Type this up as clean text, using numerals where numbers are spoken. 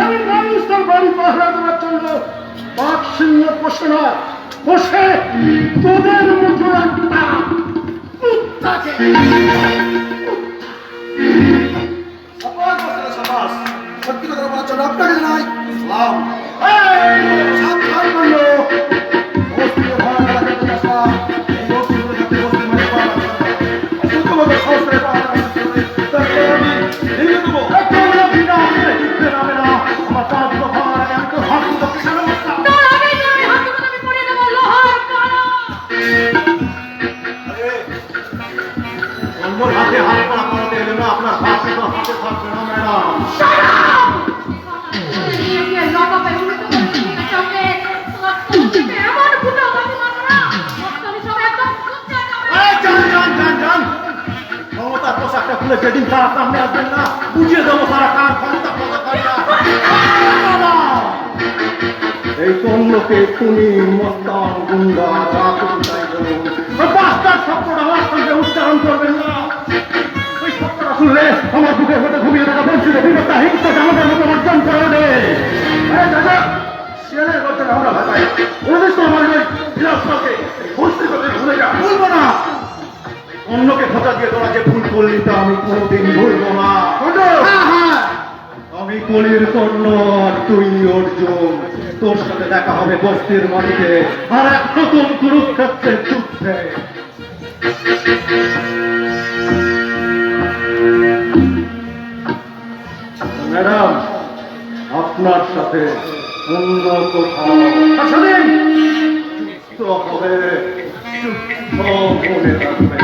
আমি মানুষ তার বাড়ি পাহারা দেওয়ার জন্য বাঘ সিংহ পোষে না, পোষে তোদের মতো একটা কুত্তাকে। সত্যি কথা বলার জন্য আপনাকে জানাই সালাম। সাবধান বলল বস্তিতে ভাড়া রাখতে আসা এই বস্তিতে যাতে বস্তি মানে পাওয়া শুধুমাত্র সংসারে পাওয়া তারপরে আমি ভেঙে দেবো। আমার তার দফার আগে আমি তো হাত দুটো পেছনে বসতাম। অন্য হাতে হাত পা করাতে এলে না, আপনার হাতে তো হাতে থাকবে না ম্যাডাম। ক্ষমতার পোশাকটা খুলে যেদিন তারা সামনে আসবেন না, বুঝিয়ে দেবো তারা কার ক্ষমতা এই তন্নকে তুমি মস্তান গুন্ডা যা কিছু চাই বলুন, বাস্তার শব্দটা আমার সঙ্গে উচ্চারণ করবেন না। ওই শব্দটা শুনলে আমার বুকের মধ্যে ঘুমিয়ে থাকা বঞ্চিত বিপদটা হিংসা আমাদের মতো অর্জন করে দেয়। দাদা শিয়ালের বলছেন আমরা ভাষায় বলেছিস তো আমার ওই বিলাসকে বস্তির কথা ভুলে যা। ভুলবো না, অন্যকে খোঁচা দিয়ে তোরা যে ভুল করলি তা আমি কোনোদিন ভুলবো না। আমি কলির কর্ণ আর তুই অর্জুন, তোর সাথে দেখা হবে বস্তির মাটিতে আর এক নতুন কুরুক্ষেত্রের যুদ্ধে। ম্যাডাম আপনার সাথে অন্য কোথাও যুক্ত হবে, যুদ্ধ মনে রাখবে।